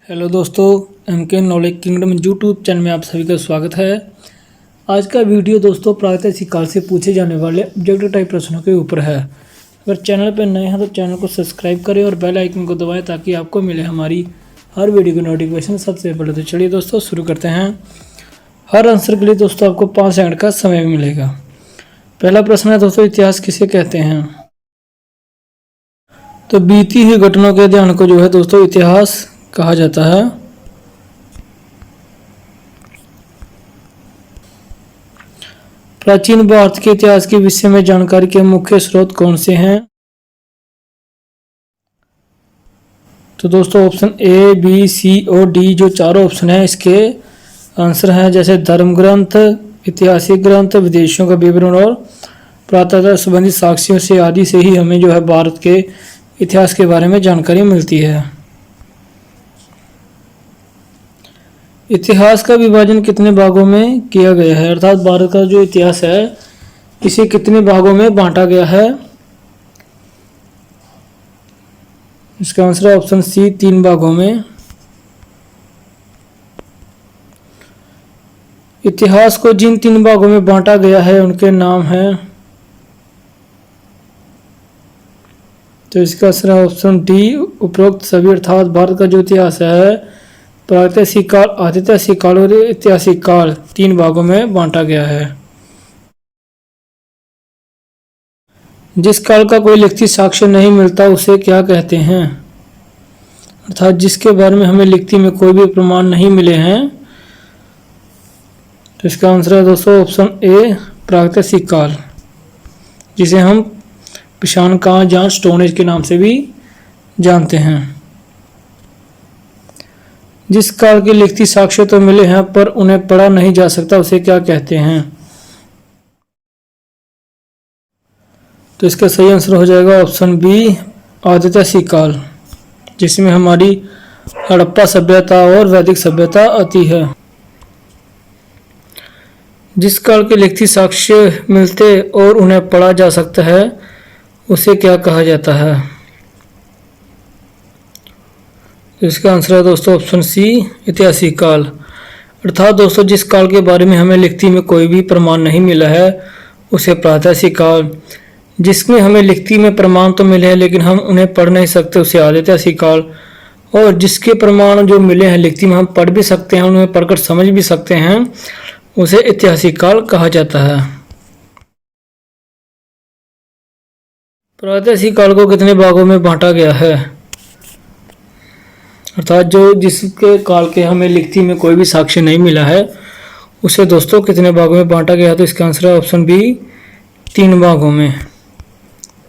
Hello दोस्तों, MK knowledge kingdom YouTube channel में आप सभी का स्वागत है। आज का वीडियो दोस्तों प्रागैतिहासिक काल से पूछे जाने वाले ऑब्जेक्टिव टाइप प्रश्नों के ऊपर है। अगर चैनल पर नए हैं तो चैनल को सब्सक्राइब करें और बेल आइकन को दबाएं ताकि आपको मिले हमारी हर वीडियो की नोटिफिकेशन सबसे पहले। तो चलिए दोस्तों शुरू करते हैं। हर आंसर के लिए दोस्तों आपको 5 सेकंड का समय मिलेगा। पहला प्रश्न है दोस्तों, इतिहास किसे कहते हैं? तो बीती हुई घटनाओं के अध्ययन को जो है दोस्तों इतिहास कहा जाता है। प्राचीन भारत के इतिहास के विषय में जानकारी के मुख्य स्रोत कौन से हैं? तो दोस्तों ऑप्शन ए, बी, सी और डी जो चारों ऑप्शन हैं इसके आंसर हैं। जैसे धर्म ग्रंथ, ऐतिहासिक ग्रंथ, विदेशियों का विवरण और पुरातत्व संबंधित साक्ष्यों से आदि से ही हमें जो है भारत के इतिहास के बारे में जानकारी मिलती है। इतिहास का विभाजन कितने भागों में किया गया है? अर्थात भारत का जो इतिहास है इसे कितने भागों में बांटा गया है? इसका आंसर है ऑप्शन सी, 3 भागों में। इतिहास को जिन 3 भागों में बांटा गया है उनके नाम हैं। तो इसका आंसर है ऑप्शन डी, उपरोक्त सभी। अर्थात भारत का जो इतिहास है प्रागैतिहासिक काल, आदितासिक काल और ऐतिहासिक काल 3 भागों में बांटा गया है। जिस काल का कोई लिखित साक्ष्य नहीं मिलता उसे क्या कहते हैं? अर्थात जिसके बारे में हमें लिखती में कोई भी प्रमाण नहीं मिले हैं। तो इसका आंसर है दोस्तों ऑप्शन ए, प्रागैतिहासिक काल, जिसे हम पिशान काल या स्टोन एज के नाम से भी जानते हैं। जिस काल के लिखित साक्ष्य तो मिले हैं पर उन्हें पढ़ा नहीं जा सकता उसे क्या कहते हैं? तो इसका सही आंसर हो जाएगा ऑप्शन बी, आदितासिक काल, जिसमें हमारी हड़प्पा सभ्यता और वैदिक सभ्यता आती है। जिस काल के लिखित साक्ष्य मिलते और उन्हें पढ़ा जा सकता है उसे क्या कहा जाता है? इसका आंसर है दोस्तों ऑप्शन सी, ऐतिहासिक काल। अर्थात दोस्तों जिस काल के बारे में हमें लिखती में कोई भी प्रमाण नहीं मिला है उसे प्रागैतिहासिक काल, जिसमें हमें लिखती में प्रमाण तो मिले हैं लेकिन हम उन्हें पढ़ नहीं सकते उसे आदितासिक काल, और जिसके प्रमाण जो मिले हैं लिखती में हम पढ़ भी सकते हैं, उन्हें पढ़कर समझ भी सकते हैं, उसे ऐतिहासिक काल कहा जाता है। प्रागैतिहासिक काल को कितने भागों में बांटा गया है? अर्थात जो जिसके काल के हमें लिखती में कोई भी साक्ष्य नहीं मिला है उसे दोस्तों कितने भागों में बांटा गया है? तो इसका आंसर है ऑप्शन बी, 3 भागों में।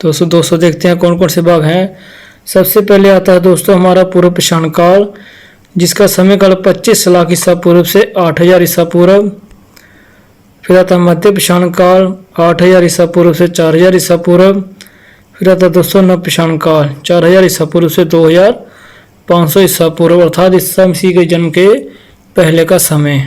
तो दोस्तों देखते हैं कौन कौन से भाग हैं। सबसे पहले आता है दोस्तों हमारा पूर्व पिशान काल, जिसका समय काल 25 लाख ईसा पूर्व से 8000 ईसा पूर्व। फिर आता है मध्य पिशान काल, 8000 ईसा पूर्व से 4000 ईसा पूर्व। फिर आता है दोस्तों नव पिशान काल, 4000 ईसा पूर्व से 2500 ईसा पूर्व, अर्थात ईसा मसीह के जन्म के पहले का समय।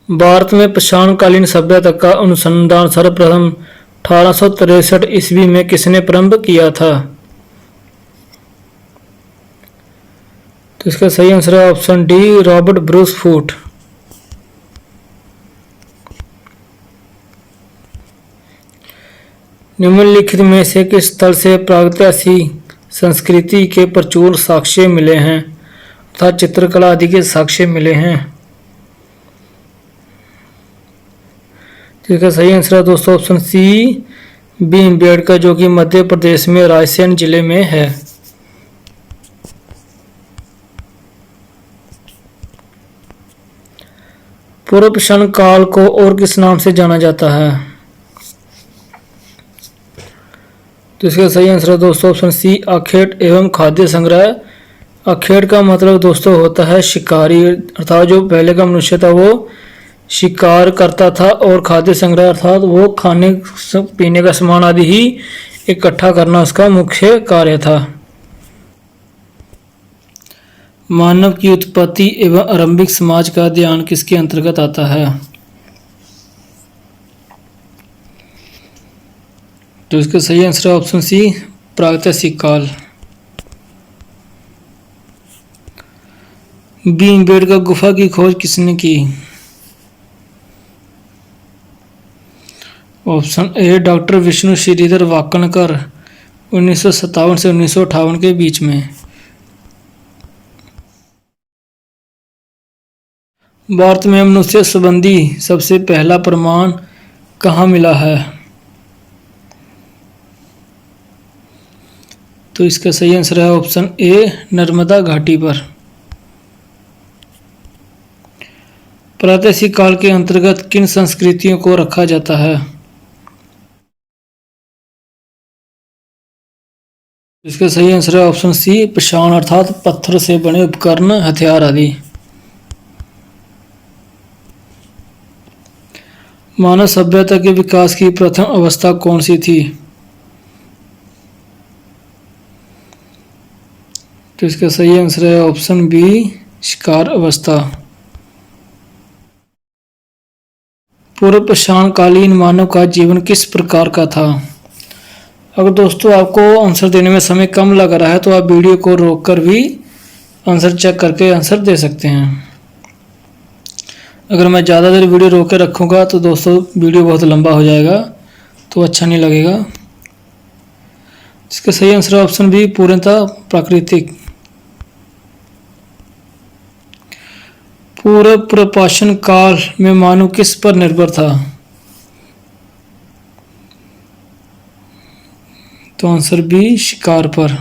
भारत में पाषाणकालीन सभ्यता का अनुसंधान सर्वप्रथम 1863 ईस्वी में किसने प्रारंभ किया था? तो इसका सही आंसर है option D, Robert Bruce Foote. निम्नलिखित में से किस स्थल से प्रागैतिहासिक संस्कृति के प्रचुर साक्ष्य मिले हैं? अर्थात चित्रकला आदि के साक्ष्य मिले हैं। इसका सही आंसर है दोस्तों ऑप्शन सी, भीमबेटका, जो कि मध्य प्रदेश में रायसेन जिले में है। पूर्व पिशान काल को और किस नाम से जाना जाता है? तो इसका सही आंसर है दोस्तों ऑप्शन सी, आखेट एवं खाद्य संग्रह। आखेट का मतलब दोस्तों होता है शिकारी, अर्थात जो पहले का मनुष्य था वो शिकार करता था, और खाद्य संग्रह अर्थात वो खाने पीने का सामान आदि ही इकट्ठा करना उसका मुख्य कार्य था। मानव की उत्पत्ति एवं आरंभिक समाज का अध्ययन किसके अंतर्गत आता है? तो इसका सही आंसर है ऑप्शन सी, प्रागैतिहासिक काल। भीमबेटका गुफा की खोज किसने की? Option A doctor Vishnu Shridhar Wakankar 1957 से 1958 के बीच में। भारत में मनुष्य संबंधी सबसे पहला प्रमाण कहाँ मिला है? तो इसका सही आंसर है ऑप्शन ए नर्मदा घाटी पर। प्रातःकालीन काल के अंतर्गत किन संस्कृतियों को रखा जाता है? इसका सही आंसर है ऑप्शन सी पाषाण अर्थात पत्थर से बने उपकरण, हथियार आदि। मानव सभ्यता के विकास की प्रथम अवस्था कौन सी थी? तो इसका सही आंसर है ऑप्शन बी शिकार अवस्था। पूर्व पाषाणकालीन मानव का जीवन किस प्रकार का था? अगर दोस्तों आपको आंसर देने में समय कम लग रहा है तो आप वीडियो को रोककर भी आंसर चेक करके आंसर दे सकते हैं। अगर मैं ज़्यादा देर वीडियो रोक के रखूँगा तो दोस्तों वीडियो बहुत लंबा हो जाएगा, तो अच्छा नहीं लगेगा। इसका सही आंसर है ऑप्शन बी पूर्णतः प्राकृतिक। पूर्व प्रपाषण काल में मानव किस पर निर्भर था? तो आंसर बी शिकार पर।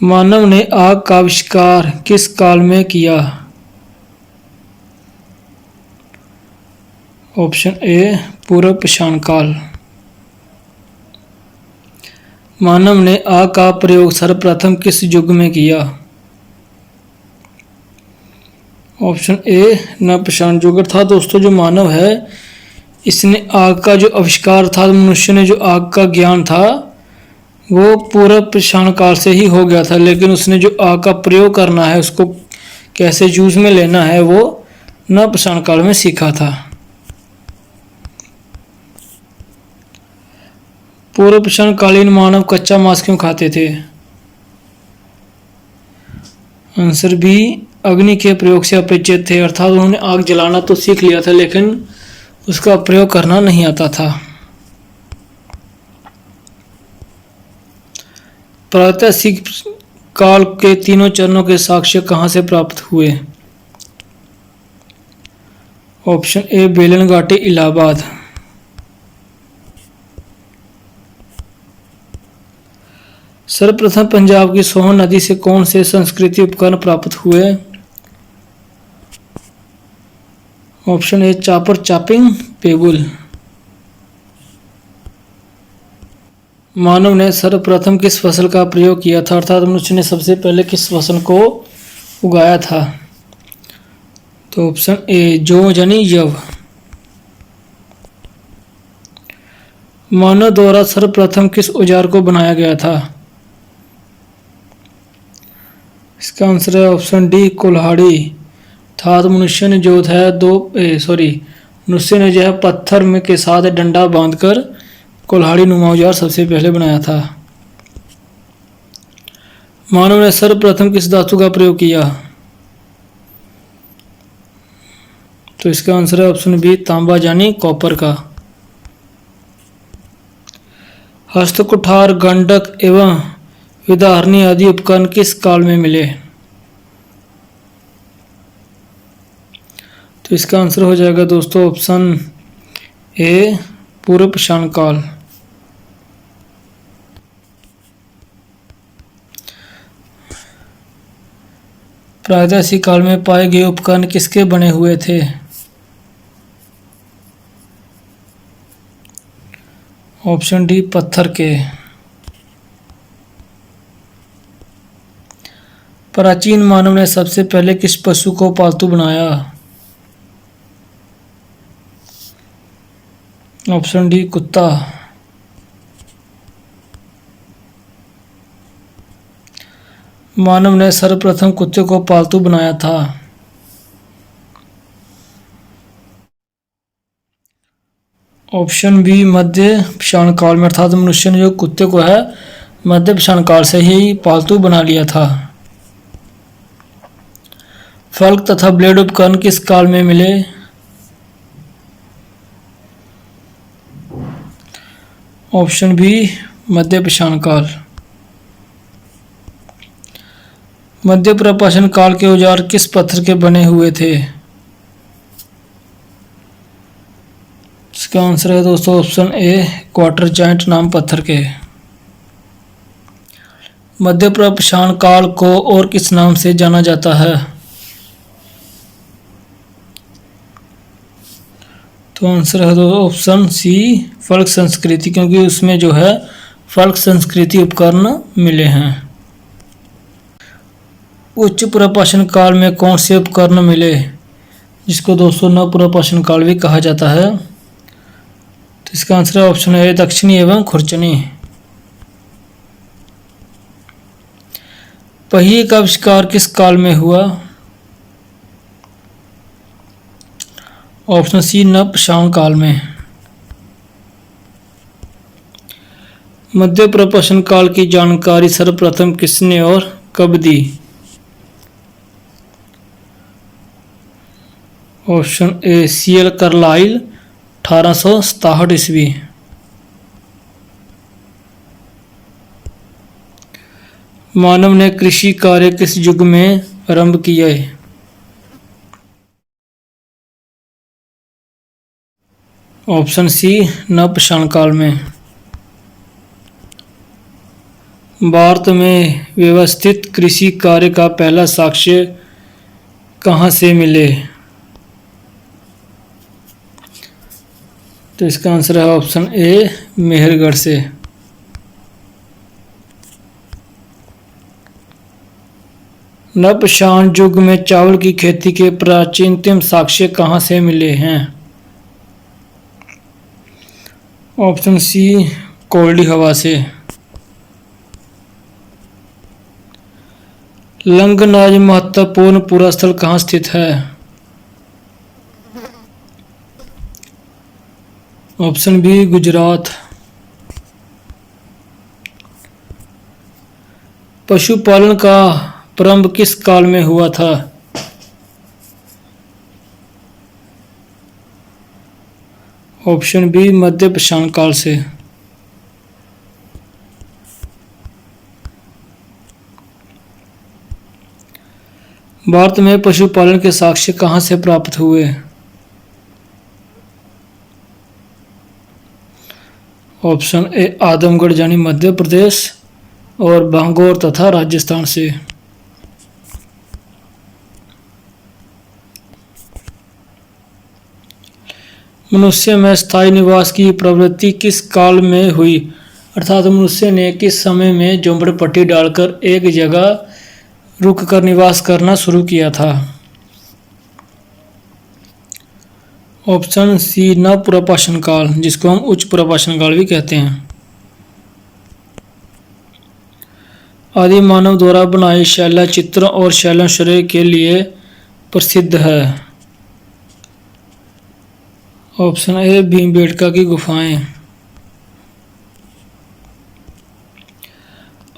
मानव ने आग का आविष्कार किस काल में किया? ऑप्शन ए पूर्व पाषाण काल। मानव ने आग का प्रयोग सर्वप्रथम किस युग में किया? ऑप्शन ए नवपाषाण युग। अर्थात दोस्तों जो मानव है इसने आग का जो आविष्कार था, मनुष्य ने जो आग का ज्ञान था वो पूर्व पाषाण काल से ही हो गया था, लेकिन उसने जो आग का प्रयोग करना है, उसको कैसे यूज में लेना है, वो नवपाषाण काल में सीखा था। पूर्व पाषाणकालीन मानव कच्चा मांस क्यों खाते थे? आंसर बी अग्नि के प्रयोग से अपरिचित थे। अर्थात उन्होंने आग जलाना तो सीख लिया था लेकिन उसका प्रयोग करना नहीं आता था। प्रातःकालीन काल के तीनों चरणों के साक्ष्य कहाँ से प्राप्त हुए? ऑप्शन ए बेलन घाटी इलाहाबाद। सर्वप्रथम पंजाब की सोहन नदी से कौन से संस्कृति उपकरण प्राप्त हुए? Option A chopper चापिंग पेबुल। मानव ने सर्वप्रथम किस फसल का प्रयोग किया था? अर्थात मनुष्य ने सबसे पहले किस फसल को उगाया था? तो ऑप्शन ए जौ यानी यव। मानव द्वारा सर्वप्रथम किस औजार को बनाया गया था? इसका आंसर है ऑप्शन डी कुल्हाड़ी। अर्थात मनुष्य ने जो है मनुष्य ने जो है पत्थर में के साथ डंडा बांधकर कुल्हाड़ी नुमा औजार सबसे पहले बनाया था। मानव ने सर्वप्रथम किस धातु का प्रयोग किया? तो इसका आंसर है ऑप्शन बी तांबा यानी कॉपर का। हस्तकुठार, गंडक एवं विदाहरणी आदि उपकरण किस काल में मिले? तो इसका आंसर हो जाएगा दोस्तों ऑप्शन ए पूर्व पाषाण काल। प्रागैतिहासिक काल में पाए गए उपकरण किसके बने हुए थे? ऑप्शन डी पत्थर के। प्राचीन मानव ने सबसे पहले किस पशु को पालतू बनाया? ऑप्शन डी कुत्ता। मानव ने सर्वप्रथम कुत्ते को पालतू बनाया था। ऑप्शन बी मध्य पाषाण काल में। अर्थात मनुष्य ने जो कुत्ते को है मध्य पाषाण काल से ही पालतू बना लिया था। फलक तथा ब्लेड उपकरण किस काल में मिले? ऑप्शन बी मध्य पाषाण काल। मध्य पाषाण काल के औजार किस पत्थर के बने हुए थे? इसका आंसर है दोस्तों ऑप्शन ए क्वार्टर जॉइंट नाम पत्थर के। मध्य पाषाण काल को और किस नाम से जाना जाता है? तो आंसर है ऑप्शन सी फल्क संस्कृति, क्योंकि उसमें जो है फल्क संस्कृति उपकरण मिले हैं। उच्च पुनर्पाषाण काल में कौन से उपकरण मिले, जिसको दोस्तों नव पुनर्पाषाण काल भी कहा जाता है? तो इसका आंसर है ऑप्शन ए दक्षिणी एवं खुरचनी। पहिए का आविष्कार किस काल में हुआ? ऑप्शन सी नव पाषाण काल में। मध्य पाषाण काल की जानकारी सर्वप्रथम किसने और कब दी? ऑप्शन ए सीएल कार्लाइल 1867 ईस्वी। मानव ने कृषि कार्य किस युग में आरंभ किए? ऑप्शन सी नव पाषाण काल में। भारत में व्यवस्थित कृषि कार्य का पहला साक्ष्य कहाँ से मिले? तो इसका आंसर है ऑप्शन ए मेहरगढ़ से। नव पाषाण युग में चावल की खेती के प्राचीनतम साक्ष्य कहाँ से मिले हैं? ऑप्शन सी कोल्डी हवा से। लंगनाज महत्वपूर्ण पूरा स्थल कहाँ स्थित है? Option B Gujarat. पशुपालन का प्रारंभ किस काल में हुआ था? ऑप्शन बी मध्य पाषाण काल से। भारत में पशुपालन के साक्ष्य कहाँ से प्राप्त हुए? ऑप्शन ए आदमगढ़ यानी मध्य प्रदेश और भांगौर तथा राजस्थान से। मनुष्य में स्थायी निवास की प्रवृत्ति किस काल में हुई? अर्थात मनुष्य ने किस समय में झोंपड़पट्टी डालकर एक जगह रुककर निवास करना शुरू किया था? ऑप्शन सी नव पुनर्पाषाण काल, जिसको हम उच्च पुनर्पाषाण काल भी कहते हैं। आदि मानव द्वारा बनाए शैला चित्र और शैलाश्रय के लिए प्रसिद्ध है। ऑप्शन ए भीमबेटका की गुफाएं।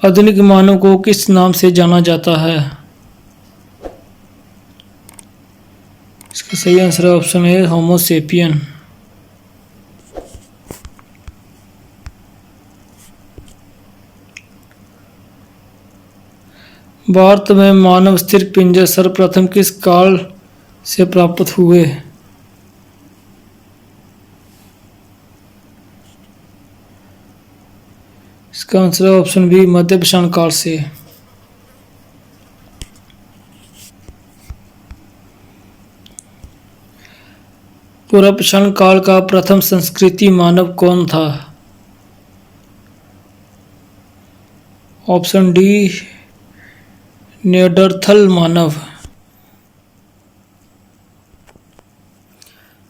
आधुनिक मानव को किस नाम से जाना जाता है? इसका सही आंसर है ऑप्शन ए होमो सेपियन। भारत में मानव स्थिर पिंजर सर्वप्रथम किस काल से प्राप्त हुए? इसका आंसर है ऑप्शन बी मध्य पाषाण काल से। पुनर्पाषाण काल का प्रथम संस्कृति मानव कौन था? ऑप्शन डी निएंडरथल मानव।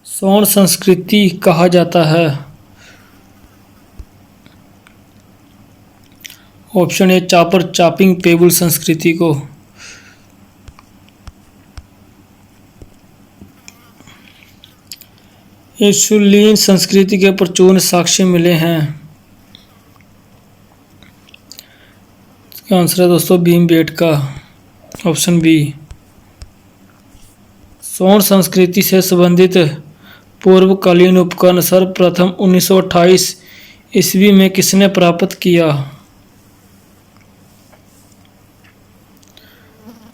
स्वर्ण संस्कृति कहा जाता है? ऑप्शन ए चापर चापिंग पेबल संस्कृति को। इंसुलिन संस्कृति के प्रचुर साक्ष्य मिले हैं। इसका आंसर है दोस्तों भीमबेटका, ऑप्शन बी। सोन संस्कृति से संबंधित पूर्वकालीन उपकरण सर्वप्रथम 1928 ईस्वी में किसने प्राप्त किया?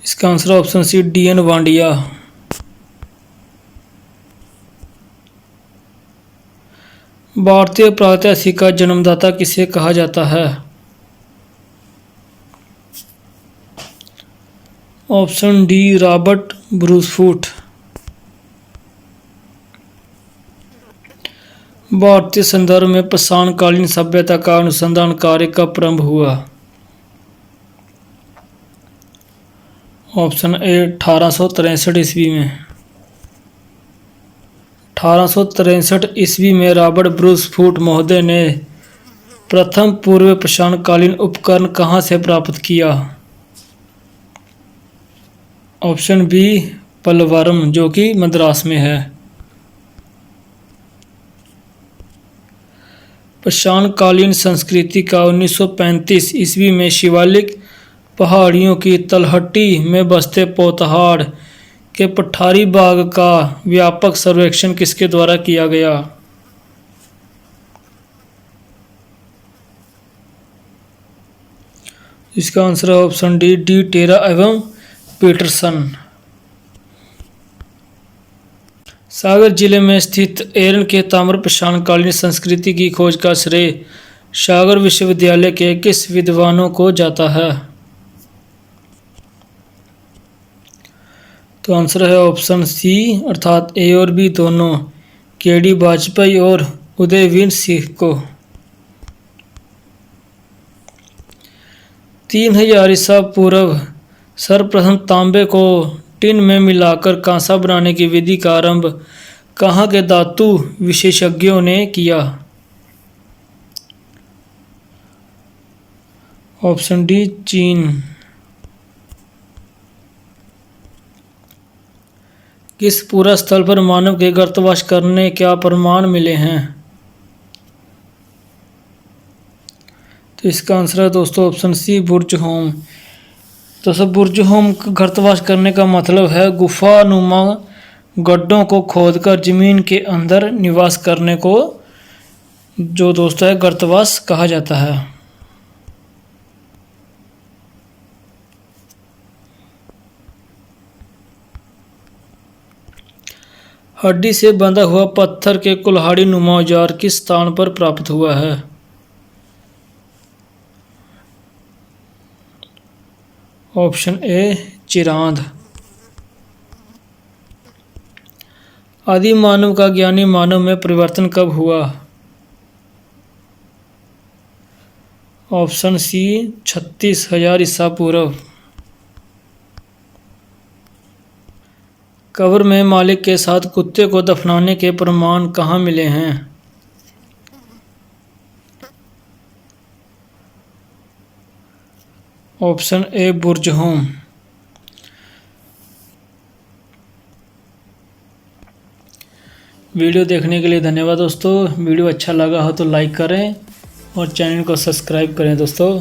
इसका answer option C D N. Wadia. भारतीय प्रातःशिक का जन्मदाता किसे कहा जाता है? Option D Robert Bruce Foote. भारतीय संदर्भ में पाषाणकालीन सभ्यता का अनुसंधान कार्य कब प्रारंभ हुआ? ऑप्शन ए 1863 ईस्वी में। 1863 ईस्वी में रॉबर्ट ब्रूसफूट महोदय ने प्रथम पूर्व पाषाणकालीन उपकरण कहाँ से प्राप्त किया? ऑप्शन बी पलवरम, जो कि मद्रास में है। पाषाणकालीन संस्कृति का 1935 ईस्वी में शिवालिक पहाड़ियों की तलहटी में बसते पोतहाड़ के पठारी बाग का व्यापक सर्वेक्षण किसके द्वारा किया गया? इसका आंसर है ऑप्शन डी टेरा एवं पीटरसन। सागर जिले में स्थित एरन के ताम्र पाषाणकालीन संस्कृति की खोज का श्रेय सागर विश्वविद्यालय के किस विद्वानों को जाता है? तो आंसर है ऑप्शन सी अर्थात ए और बी दोनों, के.डी. वाजपेयी और उदयवीर सिंह को। 3000 ईसा पूर्व सर्वप्रथम तांबे को टिन में मिलाकर कांसा बनाने की विधि का आरंभ कहाँ के धातु विशेषज्ञों ने किया? ऑप्शन डी चीन। किस पूरा स्थल पर मानव के गर्तवास करने क्या प्रमाण मिले हैं? तो इसका आंसर है दोस्तों ऑप्शन सी बुर्ज होम। दोस्तों बुर्ज होम गर्तवास करने का मतलब है गुफा नुमा गड्ढों को खोदकर जमीन के अंदर निवास करने को जो दोस्तों है गर्तवास कहा जाता है। हड्डी से बंधा हुआ पत्थर के कुल्हाड़ी नुमा औजार किस स्थान पर प्राप्त हुआ है? Option A Chirand. आदि मानव का ज्ञानी मानव में परिवर्तन कब हुआ? ऑप्शन सी 36,000 ईसा पूर्व। कब्र में मालिक के साथ कुत्ते को दफनाने के प्रमाण कहाँ मिले हैं? Option A Burj home. Video देखने के लिए धन्यवाद दोस्तों। वीडियो अच्छा लगा हो तो लाइक करें और चैनल को सब्सक्राइब करें दोस्तों।